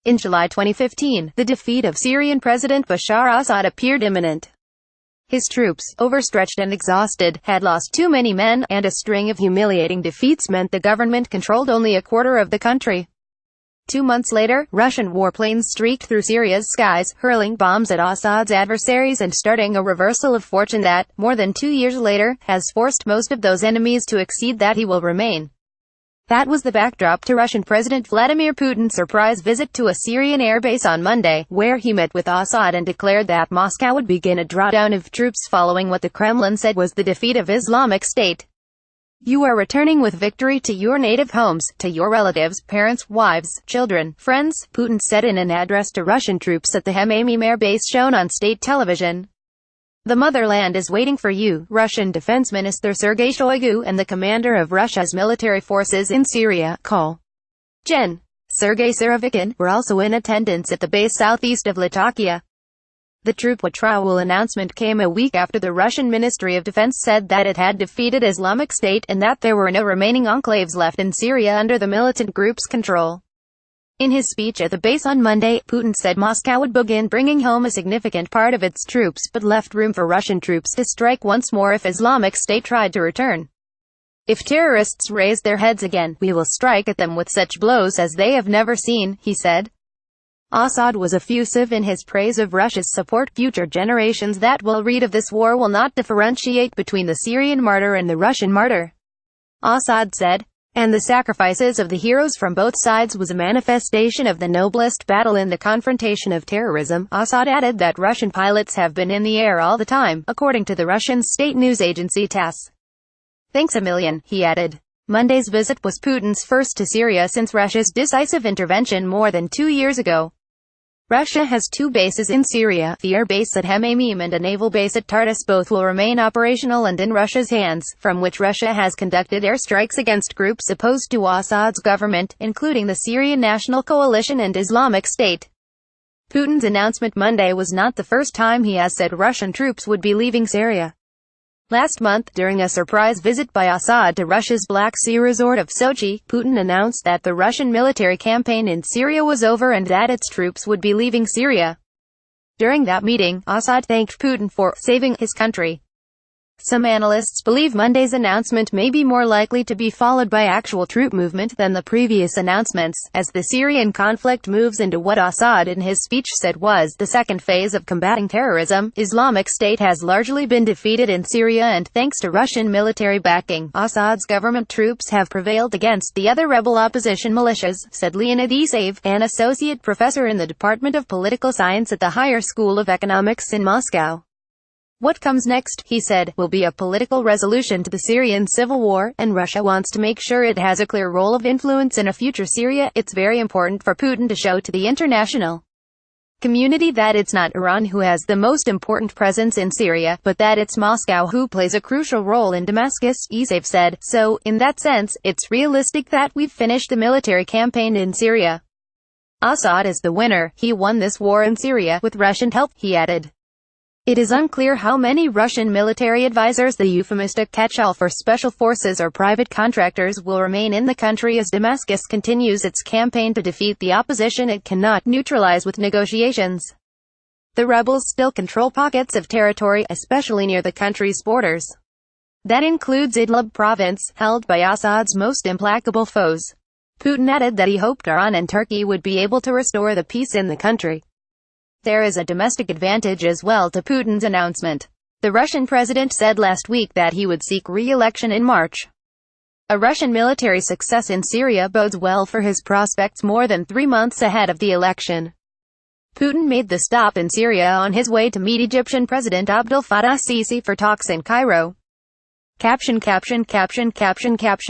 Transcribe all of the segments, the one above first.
In July 2015, the defeat of Syrian President Bashar Assad appeared imminent. His troops, overstretched and exhausted, had lost too many men, and a string of humiliating defeats meant the government controlled only a quarter of the country. 2 months later, Russian warplanes streaked through Syria's skies, hurling bombs at Assad's adversaries and starting a reversal of fortune that, more than 2 years later, has forced most of those enemies to accede that he will remain. That was the backdrop to Russian President Vladimir Putin's surprise visit to a Syrian airbase on Monday, where he met with Assad and declared that Moscow would begin a drawdown of troops following what the Kremlin said was the defeat of Islamic State. "You are returning with victory to your native homes, to your relatives, parents, wives, children, friends," Putin said in an address to Russian troops at the Hmeimim air base shown on state television. "The motherland is waiting for you," Russian Defense Minister Sergei Shoigu and the commander of Russia's military forces in Syria, Gen. Sergei Surovikin, were also in attendance at the base southeast of Latakia. The troop withdrawal announcement came a week after the Russian Ministry of Defense said that it had defeated Islamic State and that there were no remaining enclaves left in Syria under the militant group's control. In his speech at the base on Monday, Putin said Moscow would begin bringing home a significant part of its troops, but left room for Russian troops to strike once more if Islamic State tried to return. "If terrorists raise their heads again, we will strike at them with such blows as they have never seen," he said. Assad was effusive in his praise of Russia's support. "Future generations that will read of this war will not differentiate between the Syrian martyr and the Russian martyr," Assad said. "And the sacrifices of the heroes from both sides was a manifestation of the noblest battle in the confrontation of terrorism." Assad added that Russian pilots have been in the air all the time, according to the Russian state news agency TASS. "Thanks a million," he added. Monday's visit was Putin's first to Syria since Russia's decisive intervention more than 2 years ago. Russia has 2 bases in Syria, the air base at Hmeimim and a naval base at Tartus. Both will remain operational and in Russia's hands, from which Russia has conducted airstrikes against groups opposed to Assad's government, including the Syrian National Coalition and Islamic State. Putin's announcement Monday was not the first time he has said Russian troops would be leaving Syria. Last month, during a surprise visit by Assad to Russia's Black Sea resort of Sochi, Putin announced that the Russian military campaign in Syria was over and that its troops would be leaving Syria. During that meeting, Assad thanked Putin for saving his country. Some analysts believe Monday's announcement may be more likely to be followed by actual troop movement than the previous announcements, as the Syrian conflict moves into what Assad in his speech said was the second phase of combating terrorism. Islamic State has largely been defeated in Syria and, thanks to Russian military backing, Assad's government troops have prevailed against the other rebel opposition militias, said Leonid Isaev, an associate professor in the Department of Political Science at the Higher School of Economics in Moscow. "What comes next," he said, "will be a political resolution to the Syrian civil war, and Russia wants to make sure it has a clear role of influence in a future Syria. It's very important for Putin to show to the international community that it's not Iran who has the most important presence in Syria, but that it's Moscow who plays a crucial role in Damascus," Isaev said. "So, in that sense, it's realistic that we've finished the military campaign in Syria. Assad is the winner. He won this war in Syria with Russian help," he added. It is unclear how many Russian military advisors, the euphemistic catch-all for special forces or private contractors, will remain in the country as Damascus continues its campaign to defeat the opposition it cannot neutralize with negotiations. The rebels still control pockets of territory, especially near the country's borders. That includes Idlib province, held by Assad's most implacable foes. Putin added that he hoped Iran and Turkey would be able to restore the peace in the country. There is a domestic advantage as well to Putin's announcement. The Russian president said last week that he would seek re-election in March. A Russian military success in Syria bodes well for his prospects more than 3 months ahead of the election. Putin made the stop in Syria on his way to meet Egyptian President Abdel Fattah Sisi for talks in Cairo. Caption.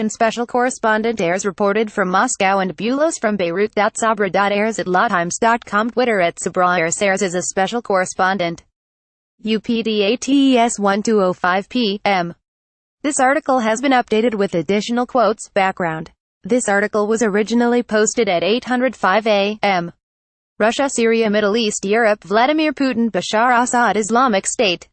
Special correspondent airs reported from Moscow and Bulos from Beirut. Sabra airs at latimes.com. Twitter at SUBCRIBE airs as a special correspondent. UPDATES 1205 p.m. This article has been updated with additional quotes. Background. This article was originally posted at 8:05 a.m. Russia, Syria, Middle East, Europe. Vladimir Putin, Bashar Assad, Islamic State.